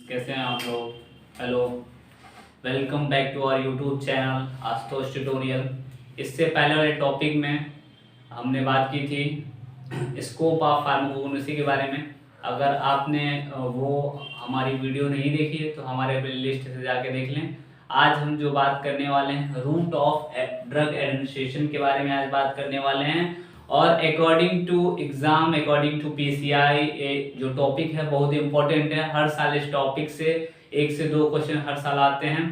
कैसे हैं आप लोग। Hello, welcome back to our YouTube channel Ashutosh tutorial. इससे पहले वाले टॉपिक में हमने बात की थी स्कोप ऑफ फार्माकोगनोसी के बारे में। अगर आपने वो हमारी वीडियो नहीं देखी है तो हमारे प्लेलिस्ट से जाके देख लें। आज हम जो बात करने वाले हैं रूट ऑफ ड्रग एडमिनिस्ट्रेशन के बारे में आज बात करने वाले हैं। और according to exam, according to PCI, जो टॉपिक है बहुत इंपॉर्टेंट है। हर साल इस टॉपिक से 1 से 2 क्वेश्चन हर साल आते हैं।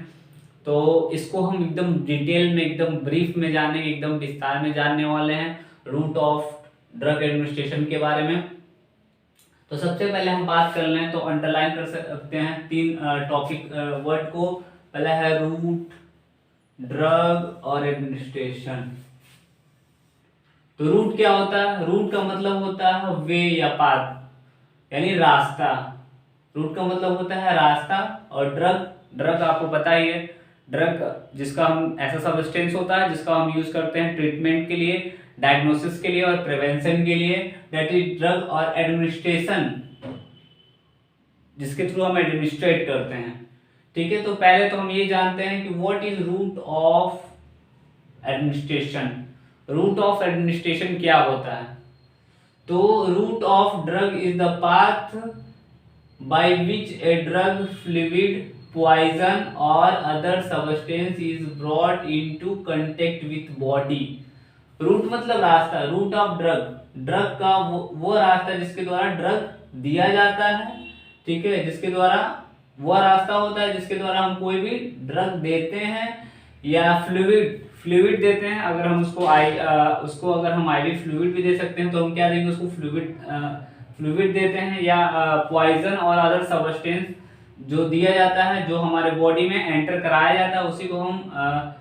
तो इसको हम एकदम डिटेल में, एकदम ब्रीफ में जानेंगे, एकदम विस्तार में जानने वाले हैं रूट ऑफ ड्रग एडमिनिस्ट्रेशन के बारे में। तो सबसे पहले हम बात कर लें तो अंडरलाइन कर सकते हैं 3 टॉपिक वर्ड को। पहला है रूट, ड्रग और एडमिनिस्ट्रेशन। तो रूट क्या होता है? रूट का मतलब होता है वे या पाथ, यानी रास्ता। रूट का मतलब होता है रास्ता। और ड्रग, ड्रग आपको पता ही है, ड्रग जिसका हम ऐसा सब्सटेंस होता है जिसका हम यूज करते हैं ट्रीटमेंट के लिए, डायग्नोसिस के लिए और प्रिवेंशन के लिए, दैट इज ड्रग। और एडमिनिस्ट्रेशन जिसके थ्रू हम एडमिनिस्ट्रेट करते हैं। ठीक है, तो पहले तो हम ये जानते हैं कि what is route of administration. Route of administration क्या होता है? तो route of drug is the path by which a drug, fluid, poison और other substance is brought into contact with body. Route मतलब रास्ता, रूट ऑफ ड्रग, ड्रग का वो रास्ता जिसके द्वारा ड्रग दिया जाता है। ठीक है, जिसके द्वारा वो रास्ता होता है जिसके द्वारा हम कोई भी ड्रग देते हैं या फ्लूइड, फ्लूइड देते हैं। अगर हम उसको अगर हम आईवी फ्लूइड भी दे सकते हैं तो हम क्या देंगे उसको? फ्लूइड देते हैं। या पॉइजन और अदर सब्सटेंस जो दिया जाता है, जो हमारे बॉडी में एंटर कराया जाता है, उसी को हम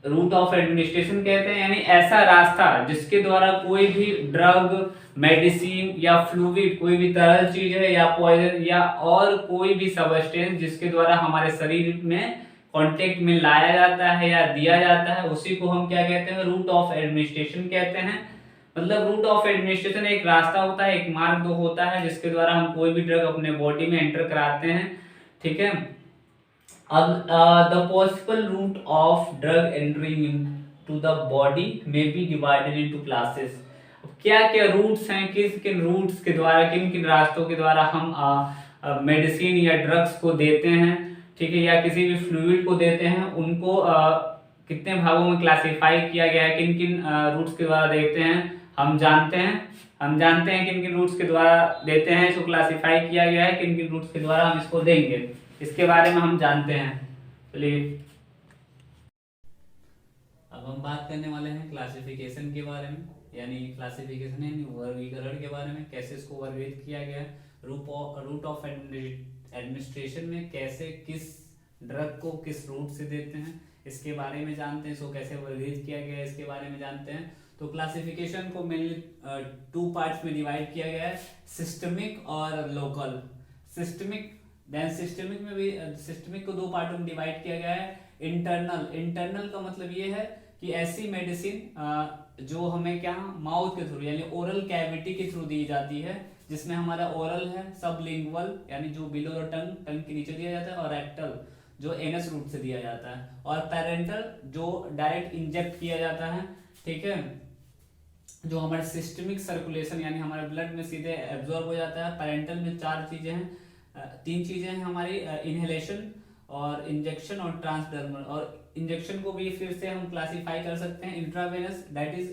रूट ऑफ एडमिनिस्ट्रेशन कहते हैं। यानी ऐसा रास्ता जिसके द्वारा कोई भी ड्रग, मेडिसिन या फ्लूइड, कोई भी तरल चीज है, या पॉइजन या और कोई भी सब्सटेंस जिसके द्वारा हमारे शरीर में कांटेक्ट में लाया जाता है या दिया जाता है, उसी को हम क्या कहते हैं? रूट ऑफ एडमिनिस्ट्रेशन कहते हैं। मतलब रूट ऑफ एडमिनिस्ट्रेशन एक रास्ता होता है, एक मार्ग होता है जिसके द्वारा हम कोई भी ड्रग अपने बॉडी में एंटर कराते हैं। ठीक है, अब the possible route of drug entering into the body में बी डिवाइडेड इनटू क्लासेस। क्या क्या रूट्स हैं, किस किन रूट्स के द्वारा, किन किन रास्तों के द्वारा हम मेडिसिन या ड्रग्स को देते हैं। ठीक है, या किसी भी फ्लूइड को देते हैं, उनको कितने भागों में क्लासिफाई किया गया है, किन किन रूट्स के द्वारा देते हैं हम जानते हैं किन किन रूट्स के द्वारा देते हैं, इसको क्लासिफाई किया गया है, किन किन रूट्स के द्वारा हम इसको देंगे, इसके बारे में हम जानते हैं। चलिए अब हम बात करने वाले हैं क्लासिफिकेशन के बारे में, यानी क्लासिफिकेशन यानी वर्गीकरण के बारे में, कैसे इसको वर्गीकृत किया गया है। रूट ऑफ एडमिनिस्ट्रेशन में कैसे किस ड्रग को किस रूट से देते हैं इसके बारे में जानते हैं, इसको कैसे वर्गीकृत किया गया है इसके बारे में जानते हैं। तो क्लासिफिकेशन को मेनली 2 पार्ट्स में डिवाइड किया गया है, सिस्टमिक और लोकल। सिस्टमिक में भी सिस्टमिक को 2 पार्टों में डिवाइड किया गया है। इंटरनल का मतलब ये है कि ऐसी मेडिसिन जो हमें क्या माउथ के थ्रू यानी ओरल कैविटी के थ्रू दी जाती है, जिसमें हमारा ओरल है, सबलिंगुअल यानी जो बिलो द टंग के नीचे दिया जाता है, और रेक्टल जो एनस रूट से दिया जाता है, और पेरेंटल जो डायरेक्ट इंजेक्ट किया जाता है। ठीक है, जो हमारे सिस्टमिक सर्कुलेशन यानी हमारे ब्लड में सीधे एब्जॉर्ब हो जाता है। पेरेंटल में 3 चीजें हैं हमारी, इनहेलेशन और इंजेक्शन और ट्रांसडर्मल। और इंजेक्शन को भी फिर से हम क्लासिफाई कर सकते हैं intravenous, that is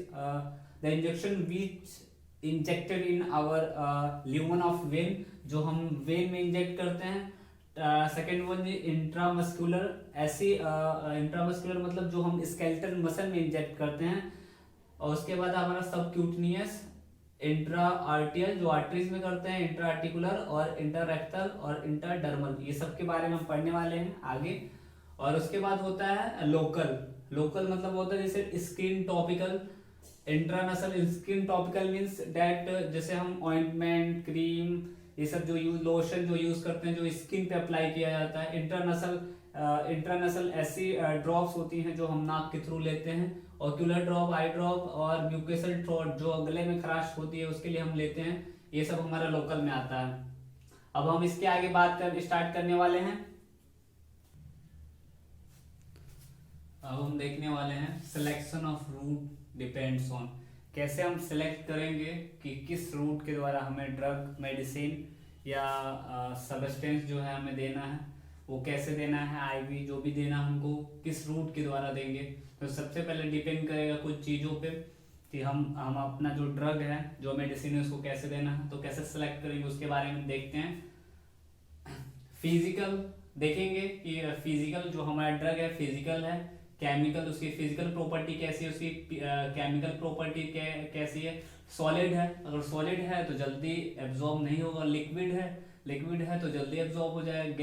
the injection which injected in our lumen of vein, जो हम वेन में इंजेक्ट करते हैं। सेकेंड वन इंट्रामस्कुलर, ऐसी इंट्रामस्कुलर मतलब जो हम स्केलेटल मसल में इंजेक्ट करते हैं। और उसके बाद हमारा सबक्यूटनियस, इंट्रा आर्टियल जो आर्टरीज में करते हैं, इंट्रा आर्टिकुलर और इंटररेक्टल और इंटरडर्मल, ये सब के बारे में हम पढ़ने वाले हैं आगे। और उसके बाद होता है लोकल। लोकल मतलब होता है जैसे skin topical, intranasal skin topical means that जैसे हम ऑइंटमेंट, क्रीम, ये सब जो लोशन जो यूज करते हैं जो स्किन पे अप्लाई किया जाता है। इंट्रानसल ऐसी ड्रॉप्स होती हैं जो हम नाक के थ्रू लेते हैं। ऑक्यूलर ड्रॉप, आई ड्रॉप और म्यूकेसल ड्रॉप जो गले में खराश होती है उसके लिए हम लेते हैं। ये सब हमारा लोकल में आता है। अब हम इसके आगे बात कर स्टार्ट करने वाले हैं। अब हम देखने वाले हैं selection of route depends on, कैसे हम सिलेक्ट करेंगे कि किस रूट के द्वारा हमें ड्रग, मेडिसिन या सब्सटेंस जो है हमें देना है, वो कैसे देना है, आईवी जो भी देना हमको किस रूट के द्वारा देंगे। तो सबसे पहले डिपेंड करेगा कुछ चीज़ों पे कि हम अपना जो ड्रग है, जो मेडिसिन है, उसको कैसे देना है। तो कैसे सेलेक्ट करेंगे उसके बारे में देखते हैं। फिजिकल देखेंगे कि फिजिकल जो हमारा ड्रग है फिजिकल है, केमिकल उसकी फिजिकल प्रॉपर्टी कैसी है, उसकी केमिकल प्रॉपर्टी कैसी है। सॉलिड है, अगर सॉलिड है तो जल्दी एब्जॉर्ब नहीं होगा, लिक्विड है तो जल्दी एब्जॉर्ब हो जाएगा।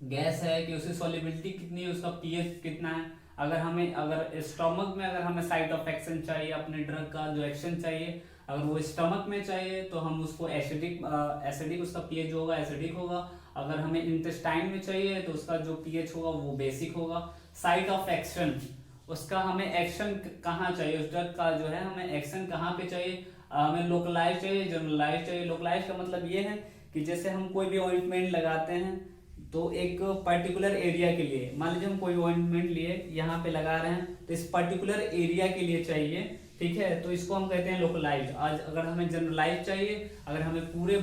गैस है कि उसकी सॉलिबिलिटी कितनी है, उसका पीएच कितना है। अगर स्टमक में अगर हमें साइट ऑफ एक्शन चाहिए, अपने ड्रग का जो एक्शन चाहिए, अगर वो स्टमक में चाहिए तो हम उसको एसिडिक उसका पीएच होगा, एसिडिक होगा। अगर हमें इंटेस्टाइन में चाहिए तो उसका जो पीएच होगा वो बेसिक होगा। साइट ऑफ एक्शन, उसका हमें एक्शन कहाँ चाहिए, उस ड्रग का जो है हमें एक्शन कहाँ पे चाहिए। हमें लोकलाइज चाहिए, जनरलाइज चाहिए। लोकलाइज का मतलब ये है कि जैसे हम कोई भी ऑइंटमेंट लगाते हैं तो एक पर्टिकुलर एरिया के लिए, मान लीजिए हम कोई ऑइंटमेंट लिए यहाँ पे लगा रहे हैं तो इस पर्टिकुलर एरिया के लिए चाहिए, ठीक है, तो इसको हम कहते हैं लोकलाइज। आज अगर हमें जनरलाइज चाहिए, अगर हमें पूरे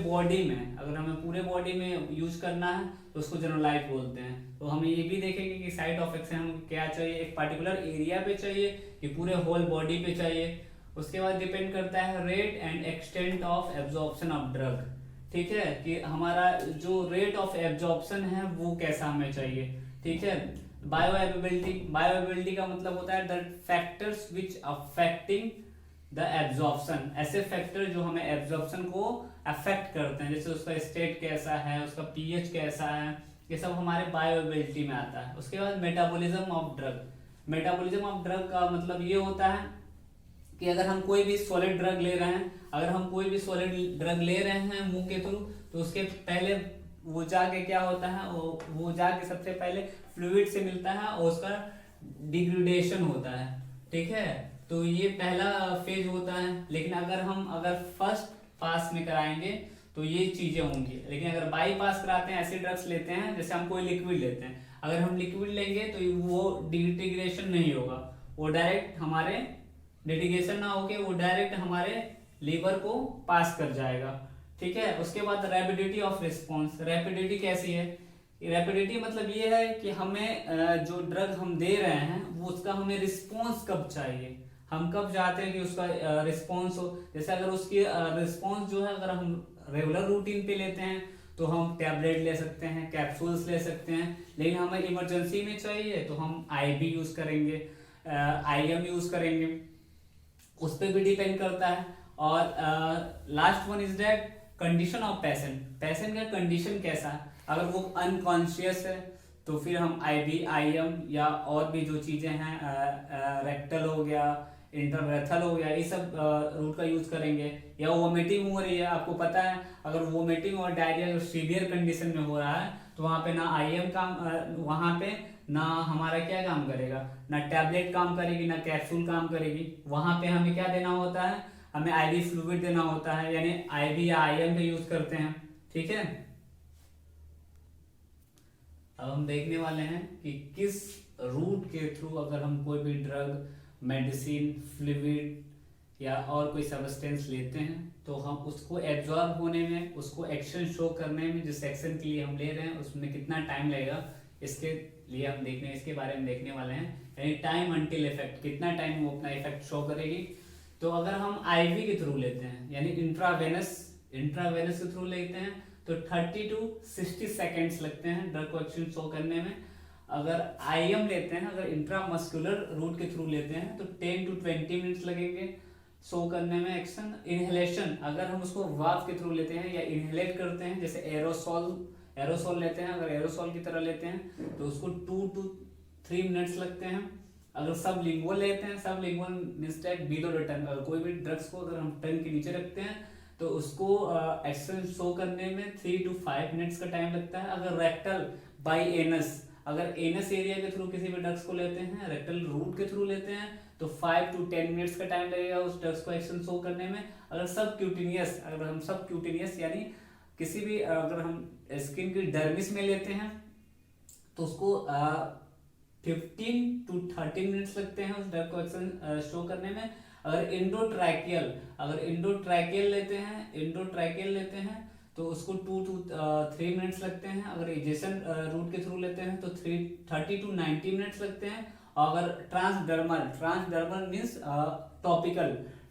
बॉडी में यूज करना है तो उसको जनरलाइज बोलते हैं। तो हमें ये भी देखेंगे कि साइट ऑफ एक्शन हमें क्या चाहिए, एक पर्टिकुलर एरिया पे चाहिए कि पूरे होल बॉडी पे चाहिए। उसके बाद डिपेंड करता है rate and extent of absorption of drug, ठीक है, कि हमारा जो रेट ऑफ एब्जॉर्प्शन है वो कैसा हमें चाहिए, ठीक है। बायोअवेलेबिलिटी का मतलब होता है the factors which affecting the absorption, ऐसे फैक्टर जो हमें एब्जॉर्प्शन को अफेक्ट करते हैं, जैसे उसका स्टेट कैसा है, उसका पीएच कैसा है, ये सब हमारे बायोअवेलेबिलिटी में आता है। उसके बाद मेटाबॉलिज्म ऑफ ड्रग का मतलब ये होता है कि अगर हम कोई भी सॉलिड ड्रग ले रहे हैं मुंह के थ्रू, तो उसके पहले वो जाके क्या होता है, वो जाके सबसे पहले फ्लूइड से मिलता है और उसका डिग्रेडेशन होता है, ठीक है। तो ये पहला फेज होता है। लेकिन अगर फर्स्ट पास में कराएंगे तो ये चीजें होंगी। लेकिन अगर बाई पास कराते हैं, ऐसे ड्रग्स लेते हैं, जैसे हम कोई लिक्विड लेते हैं, अगर हम लिक्विड लेंगे तो वो डिग्रेडेशन नहीं होगा, वो डायरेक्ट हमारे डिग्रेडेशन ना होके वो डायरेक्ट हमारे लीवर को पास कर जाएगा, ठीक है। उसके बाद रैपिडिटी ऑफ रिस्पॉन्स, रैपिडिटी कैसी है, रैपिडिटी मतलब ये है कि हमें जो ड्रग हम दे रहे हैं वो उसका हमें रिस्पॉन्स कब चाहिए, हम कब चाहते हैं कि उसका रिस्पॉन्स हो। जैसे अगर उसकी रिस्पॉन्स जो है, अगर हम रेगुलर रूटीन पे लेते हैं तो हम टैबलेट ले सकते हैं, कैप्सूल्स ले सकते हैं। लेकिन हमें इमरजेंसी में चाहिए तो हम आईवी यूज करेंगे, आईएम यूज करेंगे, उस पर भी डिपेंड करता है। और last one is that condition of patient का कंडीशन कैसा है। अगर वो अनकॉन्शियस है तो फिर हम आईवी, आईएम या और भी जो चीजें हैं, रेक्टल हो गया, इंटरवेथल हो गया, ये सब रूट का यूज करेंगे। या वोमिटिंग हो रही है, आपको पता है अगर वोमिटिंग और डायरिया सीवियर कंडीशन में हो रहा है तो वहां पे ना आईएम काम, वहां पे ना हमारा क्या काम करेगा, ना टैबलेट काम करेगी, ना कैप्सूल काम करेगी। वहां पे हमें क्या देना होता है, हमें आईवी फ्लूइड देना होता है, यानी आईवी या आईएम का यूज करते हैं, ठीक है। अब हम देखने वाले हैं कि किस रूट के थ्रू अगर हम कोई भी ड्रग, मेडिसिन, फ्लूइड या और कोई सब्सटेंस लेते हैं तो हम उसको एब्जॉर्ब होने में, उसको एक्शन शो करने में, जिस एक्शन के लिए हम ले रहे हैं उसमें कितना टाइम लगेगा, इसके लिए हम इसके बारे में देखने वाले हैं। यानी टाइम अंटिल इफेक्ट, कितना टाइम वो अपना इफेक्ट शो करेगी। तो अगर हम आईवी के थ्रू लेते हैं, यानी इंट्रावेनस के थ्रू लेते हैं तो 30 to 60 सेकेंड्स लगते हैं ड्रग को एक्शन शो करने में। अगर आईएम लेते हैं, अगर इंट्रामस्कुलर रूट के थ्रू लेते हैं तो 10 to 20 मिनट्स लगेंगे शो करने में एक्शन। इनहेलेशन, अगर हम उसको वाफ के थ्रू लेते हैं या इनहेलेट करते हैं, जैसे एरोसोल लेते हैं, अगर एरोसोल की तरह लेते हैं तो उसको 2 to 3 मिनट्स लगते हैं। अगर सब लिंगुअल लेते हैं, सब lingual means that below the tongue, अगर कोई भी ड्रग्स को अगर हम टंग के नीचे रखते हैं तो उसको एक्शन शो करने में 3 to 5 मिनट्स का टाइम लगता है। अगर रेक्टल बाय एनस, अगर एनस एरिया के थ्रू किसी भी ड्रग्स को लेते हैं, रेक्टल रूट के थ्रू लेते हैं तो 5 to 10 मिनट्स का टाइम लगेगा उस ड्रग्स को एक्शन शो करने में। अगर सब क्यूटिनियस यानी किसी भी अगर हम स्किन की डर्मिस में लेते हैं तो उसको 15 to 30 मिनट्स लगते हैं उस ड्रग को एक्शन शो करने में। अगर इंडोट्रैकियल लेते हैं तो उसको 2 to 3 मिनट्स लगते हैं। अगर इजेशन रूट के थ्रू लेते हैं तो 30 to 90 मिनट्स लगते हैं। और अगर ट्रांसडर्मल मीन्स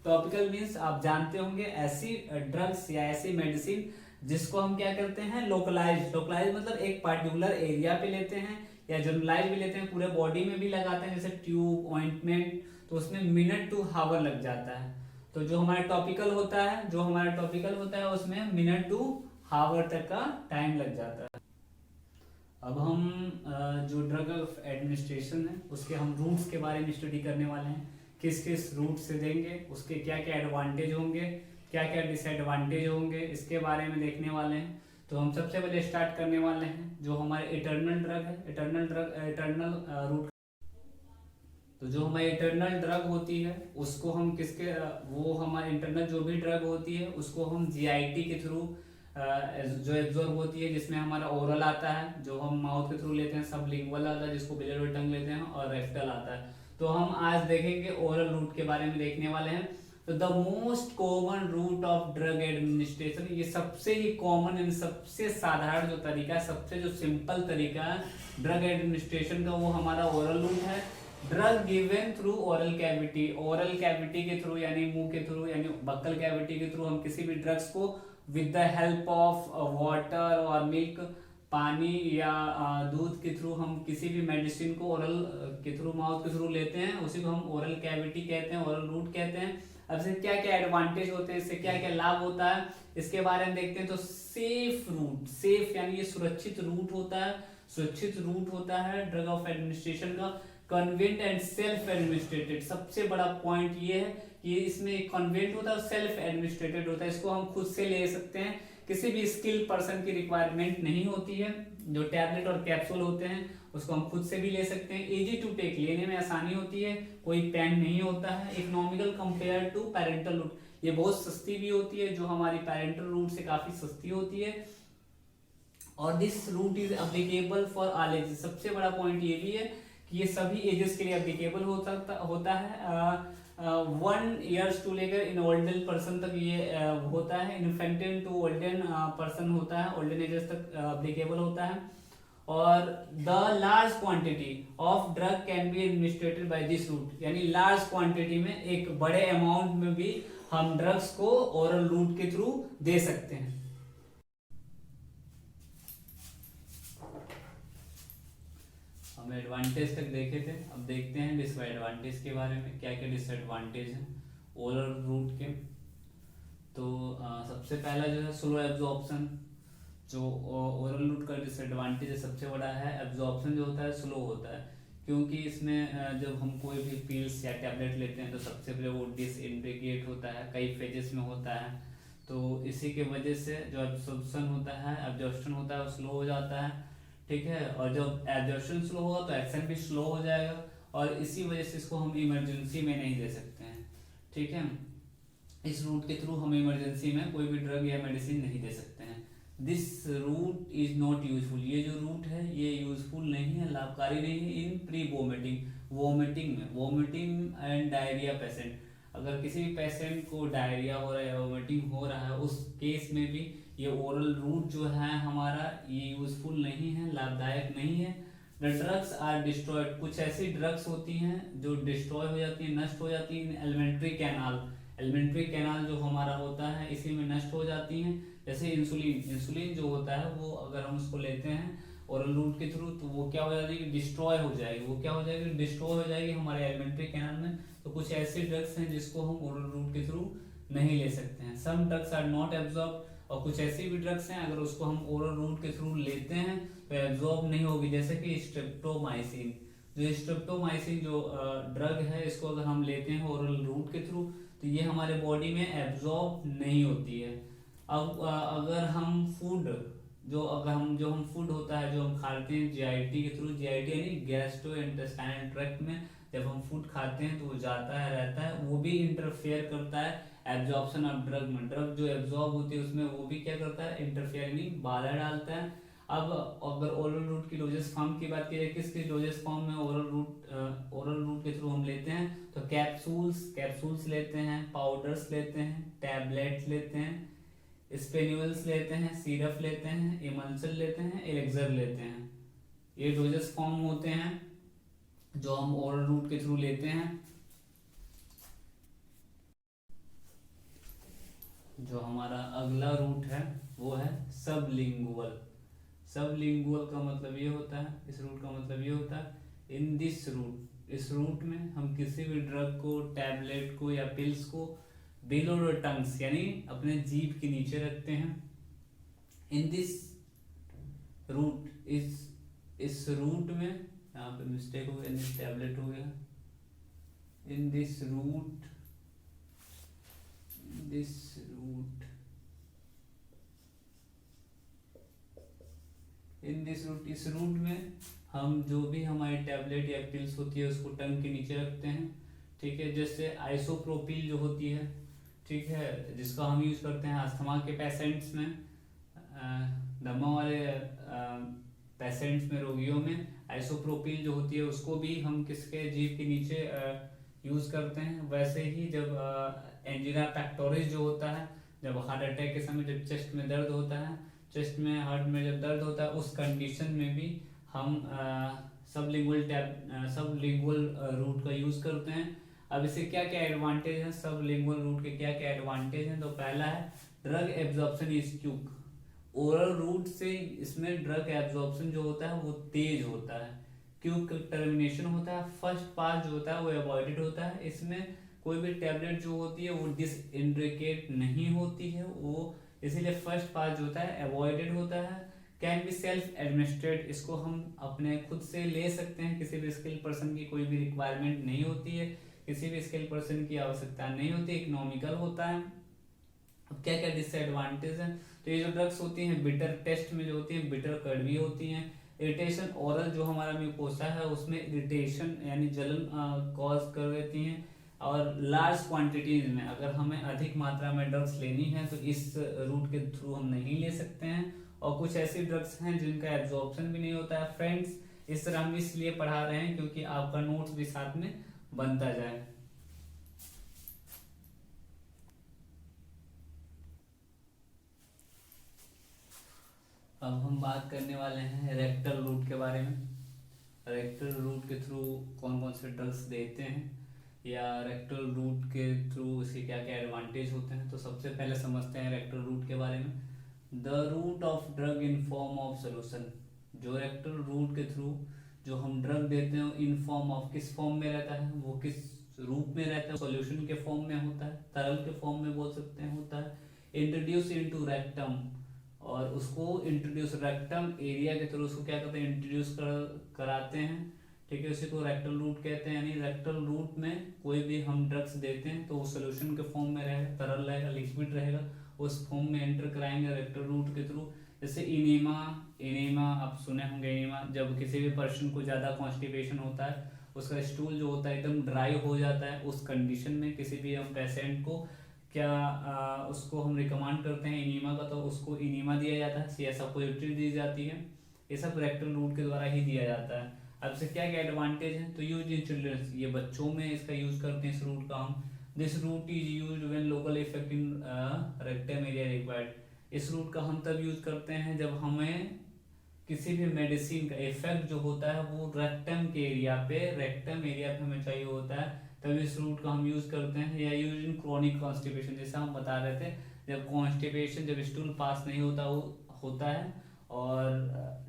टॉपिकल मीन्स आप जानते होंगे ऐसी ड्रग्स या ऐसी मेडिसिन जिसको हम क्या करते हैं लोकलाइज मतलब एक पर्टिकुलर एरिया पे लेते हैं या जनरलाइज भी लेते हैं, पूरे बॉडी में भी लगाते हैं जैसे ट्यूब ऑइंटमेंट, तो उसमें मिनट टू हावर लग जाता है। तो जो हमारा टॉपिकल होता है उसमें मिनट टू हावर तक का टाइम लग जाता है। अब हम जो ड्रग ऑफ एडमिनिस्ट्रेशन है उसके हम रूट्स के बारे में स्टडी करने वाले हैं। किस किस रूट से देंगे, उसके क्या क्या एडवांटेज होंगे, क्या क्या डिसएडवांटेज होंगे, इसके बारे में देखने वाले हैं। तो हम सबसे पहले स्टार्ट करने वाले हैं जो हमारे इटर्नल ड्रग है, इटर्नल रूट। तो जो हमारी इंटरनल ड्रग होती है उसको हम वो हमारे इंटरनल जो भी ड्रग होती है उसको हम जीआईटी के थ्रू जो एब्जॉर्ब होती है, जिसमें हमारा ओरल आता है जो हम माउथ के थ्रू लेते हैं, सबलिंगुअल आता है जिसको बिलर बाई टंग लेते हैं, और रेक्टल आता है। तो हम आज देखेंगे ओरल रूट के बारे में देखने वाले हैं। तो the most common route of drug administration, ये सबसे ही कॉमन एंड सबसे साधारण जो तरीका है, सबसे जो सिंपल तरीका है ड्रग एडमिनिस्ट्रेशन का, वो हमारा ओरल रूट है। Drug given through oral cavity के थ्रू यानी मुंह के थ्रू यानी बक्कल कैविटी के थ्रू हम किसी भी ड्रग्स को with the help of water और मिल्क, पानी या दूध के थ्रू हम किसी भी मेडिसिन को ओरल के थ्रू माउथ के थ्रू लेते हैं, उसी को हम ओरल कैविटी कहते हैं, ओरल रूट कहते हैं। अब इससे क्या क्या एडवांटेज होते हैं, इससे क्या क्या लाभ होता है, इसके बारे में देखते हैं। तो सेफ यानी ये सुरक्षित रूट होता है ड्रग ऑफ एडमिनिस्ट्रेशन का। कन्वेंट एंड सेल्फ एडमिनिस्ट्रेटेड, सबसे बड़ा पॉइंट ये है कि इसमें कन्वेंट होता है और सेल्फ एडमिनिस्ट्रेटेड होता है। इसको हम खुद से ले सकते हैं, किसी भी स्किल पर्सन की रिक्वायरमेंट नहीं होती है। जो टैबलेट और कैप्सूल होते हैं उसको हम खुद से भी ले सकते हैं। इजी टू टेक, लेने में आसानी होती है, कोई पेन नहीं होता है। Economical compare to parental route, ये बहुत सस्ती भी होती है, जो हमारी पैरेंटल रूट से काफी सस्ती होती है। और this route is applicable for all ages, सबसे बड़ा पॉइंट ये भी है कि ये सभी एजेस के लिए एप्लीकेबल होता है। 1 ईयर्स टू लेकर इन ओल्डन पर्सन तक ये होता है, इन्फेंटेन टू ओल्डन पर्सन होता है, ओल्डन एजेस तक एप्लीकेबल होता है। और the large quantity of drug can be administrated by this route, यानी लार्ज क्वांटिटी में एक बड़े अमाउंट में भी हम ड्रग्स को ओरल रूट के थ्रू दे सकते हैं। हम एडवांटेज तक देखे थे, अब देखते हैं डिसएडवांटेज के बारे में, क्या क्या डिसएडवांटेज हैं ओरल रूट के। तो सबसे पहला जो है स्लो एब्जॉर्प्शन, जो ओरल रूट का डिसएडवांटेज है सबसे बड़ा है, एब्जॉर्प्शन जो होता है स्लो होता है, क्योंकि इसमें जब हम कोई भी पिल्स या टैबलेट लेते हैं तो सबसे पहले वो डिसइंटीग्रेट होता है, कई फेजेस में होता है। तो इसी के वजह से जो एब्जॉर्प्शन होता है वो स्लो हो जाता है, ठीक है। और जब एब्जॉर्प्शन स्लो होगा तो एक्शन भी स्लो हो जाएगा, और इसी वजह से इसको हम इमरजेंसी में नहीं दे सकते हैं, ठीक है। इस रूट के थ्रू हम इमरजेंसी में कोई भी ड्रग या मेडिसिन नहीं दे सकते हैं। This route is not useful, ये जो रूट है ये यूजफुल नहीं है, लाभकारी नहीं है इन pre vomiting and diarrhoea patient. अगर किसी भी पेशेंट को डायरिया हो रहा है, वोमिटिंग हो रहा है, उस केस में भी ये ओरल रूट जो है हमारा ये यूजफुल नहीं है, लाभदायक नहीं है। द ड्रग्स आर डिस्ट्रॉयड, कुछ ऐसी ड्रग्स होती हैं जो डिस्ट्रॉय हो जाती हैं, नष्ट हो जाती हैं। एलिमेंट्री कैनाल जो हमारा होता है इसी में नष्ट हो जाती हैं। जैसे इंसुलिन जो होता है वो अगर हम उसको लेते हैं ओरल रूट के थ्रू तो वो क्या हो जाएगी, डिस्ट्रॉय हो जाएगी हमारे एलिमेंट्री कैनाल में। तो कुछ ऐसी ड्रग्स हैं जिसको हम ओरल रूट के थ्रू नहीं ले सकते हैं। Some drugs are not absorb, और कुछ ऐसी भी ड्रग्स हैं अगर उसको हम ओरल रूट के थ्रू लेते हैं तो एब्जॉर्ब नहीं होगी, जैसे कि स्ट्रेप्टोमाइसिन जो ड्रग है, इसको अगर हम लेते हैं ओरल रूट के थ्रू तो ये हमारे बॉडी में एब्जॉर्ब नहीं होती है। अब अगर हम फूड होता है जो हम खाते हैं जीआईटी के थ्रू, जीआईटी यानी गैस्ट्रोइंटेस्टाइनल ट्रैक्ट में जब हम फूड खाते हैं तो वो जाता है रहता है, वो भी इंटरफेयर करता है एब्जॉर्प्शन ऑफ ड्रग में ड्रग जो एब्जॉर्ब होती है उसमें वो भी क्या करता है, इंटरफेयर यानी बाधा डालता है। अब अगर ओरल रूट की डोजेस फॉर्म की बात की जाए, किसकी डोजेस फॉर्म में ओरल रूट के थ्रू हम लेते हैं, तो कैप्सूल्स लेते हैं, पाउडर्स लेते हैं, टैबलेट्स लेते हैं, स्पेन्यूल्स लेते हैं, सिरप लेते हैं, इमल्सन लेते हैं, एलेक्सर लेते हैं। ये डोजेस फॉर्म होते हैं जो हम ओरल रूट के थ्रू लेते हैं। जो हमारा अगला रूट है वो है सबलिंगुअल। सबलिंगुअल का मतलब ये होता है, इस रूट का मतलब ये होता है, इन दिस रूट, इस रूट में हम किसी भी ड्रग को, टैबलेट को या पिल्स को बिलो द टंग्स यानी अपने जीभ के नीचे रखते हैं। इन दिस रूट, इस रूट में, यहाँ पे मिस्टेक हो गया, टैबलेट हो गया, इन दिस रूट इस रूट में हम जो भी हमारी टैबलेट या पिल्स होती है उसको टंग के नीचे रखते हैं, ठीक है। जैसे आइसोप्रोपिल जो होती है, ठीक है, जिसका हम यूज करते हैं अस्थमा के पेशेंट्स में, दमा वाले पेशेंट्स में, रोगियों में आइसोप्रोपिल जो होती है उसको भी हम किसके जीभ के नीचे यूज करते हैं। वैसे ही जब एंजिना पेक्टोरिस जो होता है, जब हार्ट अटैक के समय जब चेस्ट में दर्द होता है, चेस्ट में हार्ट में जब दर्द होता है, उस कंडीशन में भी हम सबलिंगुअल रूट का यूज करते हैं। अब इससे क्या क्या एडवांटेज है, सबलिंगुअल रूट के क्या क्या एडवांटेज हैं, तो पहला है drug absorption is quick. Oral route से इसमें ड्रग एब्जॉर्प्शन जो होता है वो तेज होता है, क्विक टर्मिनेशन होता है, फर्स्ट पास जो होता है वो अवॉइडेड होता है। इसमें कोई भी टैबलेट जो होती है वो डिसइंड्रिकेट नहीं होती है, वो इसीलिए फर्स्ट पास जो होता है अवॉइडेड होता है। कैन बी सेल्फ एडमिनिस्ट्रेट, इसको हम अपने खुद से ले सकते हैं, किसी भी स्किल पर्सन की कोई भी रिक्वायरमेंट नहीं होती है, किसी भी स्किल पर्सन की आवश्यकता नहीं होती, इकोनॉमिकल होता है। अब क्या क्या डिसएडवांटेज है, तो ये जो ड्रग्स होती हैं बिटर टेस्ट में जो होती हैं बिटर कड़वी होती हैं। इरिटेशन, ओरल जो हमारा म्यूकोसा है उसमें इरिटेशन यानी जलन कॉज कर देती हैं। और लार्ज क्वांटिटीज में अगर हमें अधिक मात्रा में ड्रग्स लेनी है तो इस रूट के थ्रू हम नहीं ले सकते हैं। और कुछ ऐसी ड्रग्स हैं जिनका एब्जॉर्प्शन भी नहीं होता है। फ्रेंड्स, इस तरह हम इसलिए पढ़ा रहे हैं क्योंकि आपका नोट्स भी साथ में बनता जाए। अब हम बात करने वाले हैं रेक्टल रूट के बारे में। रेक्टल रूट के थ्रू कौन कौन से ड्रग्स देते हैं या रेक्टल रूट के थ्रू उसके क्या क्या एडवांटेज होते हैं। तो सबसे पहले समझते हैं रेक्टल रूट के बारे में। The route of drug in form of solution, जो रेक्टल रूट के थ्रू जो हम ड्रग देते हैं इन फॉर्म ऑफ, किस फॉर्म में रहता है, वो किस रूप में रहता है, सॉल्यूशन के फॉर्म में होता है, तरल के फॉर्म में बोल सकते हैं होता है। इंट्रोड्यूस इनटू रेक्टम, और उसको इंट्रोड्यूस रेक्टम एरिया के थ्रू उसको क्या करते हैं, इंट्रोड्यूस कराते हैं, ठीक है। उसी को रेक्टल रूट कहते हैं। यानी रेक्टल रूट में कोई भी हम ड्रग्स देते हैं तो वो सोल्यूशन के फॉर्म में रहेगा, तरल रहेगा, लिक्विड रहेगा, उस फॉर्म में एंटर कराएंगे रेक्टल रूट के थ्रू। जैसे इनेमा आप सुने होंगे। इनेमा, जब किसी भी पर्सन को ज़्यादा कॉन्स्टिपेशन होता है, उसका स्टूल जो होता है एकदम ड्राई हो जाता है, उस कंडीशन में किसी भी हम पेशेंट को क्या उसको हम रिकमेंड करते हैं इनीमा का, तो उसको इनीमा दिया जाता है या सपोजिटरी दी जाती है। ये सब रेक्टल रूट के द्वारा ही दिया जाता है। अब से क्या क्या एडवांटेज है, तो यूज इन चिल्ड्रंस, ये बच्चों में इसका यूज करते हैं इस रूट का हम। This route is used when local effect in rectum area required. इस रूट का हम तब यूज करते हैं जब हमें किसी भी मेडिसिन का इफेक्ट जो होता है वो रेक्टम एरिया पे हमें चाहिए होता है, तभी इस रूट का हम यूज करते हैं। या यूज इन क्रोनिक कॉन्स्टिपेशन, जैसे हम बता रहे थे, जब कॉन्स्टिपेशन, जब स्टूल पास नहीं होता है और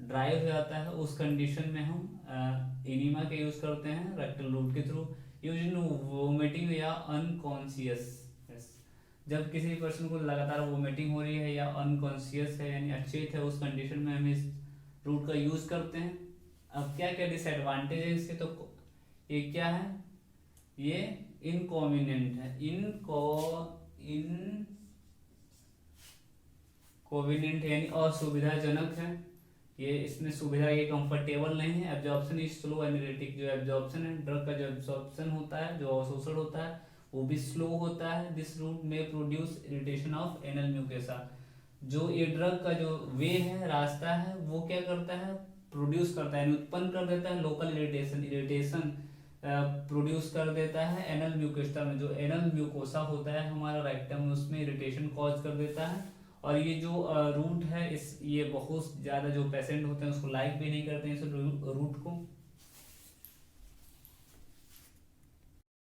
ड्राई हो जाता है, उस कंडीशन में हम इनीमा के यूज करते हैं रेक्टल रूट के थ्रू। यूज इन वोमिटिंग या अनकॉन्शियस, जब किसी पर्सन को लगातार वोमिटिंग हो रही है या अनकॉन्शियस है यानी अचेत है, उस कंडीशन में हम इस रूट का यूज करते हैं। अब क्या क्या डिसएडवांटेज है इसके, तो ये क्या है, ये इनकॉन्वीनियंट है, इनकॉन्वीनियंट यानी असुविधाजनक है। ये इसमें सुविधा, ये कंफर्टेबल नहीं है। एब्जॉर्प्शन इज स्लो एनर्जेटिक, जो एब्जॉर्प्शन है ड्रग का, जो एब्जॉर्प्शन होता है, जो अवशोषण होता है वो भी स्लो होता है। दिस रूट में produce irritation of anal mucosa. जो ये ड्रग का जो वे है, रास्ता है, वो क्या करता है, प्रोड्यूस करता है, उत्पन्न कर देता है लोकल इरिटेशन, इरिटेशन प्रोड्यूस कर देता है एनल म्यूकोसा में। जो एनल म्यूकोसा होता है हमारा रेक्टम में, उसमें इरिटेशन कॉज कर देता है। और ये जो रूट है, इस ये बहुत ज़्यादा जो पेशेंट होते हैं उसको लाइक भी नहीं करते हैं इस रूट को।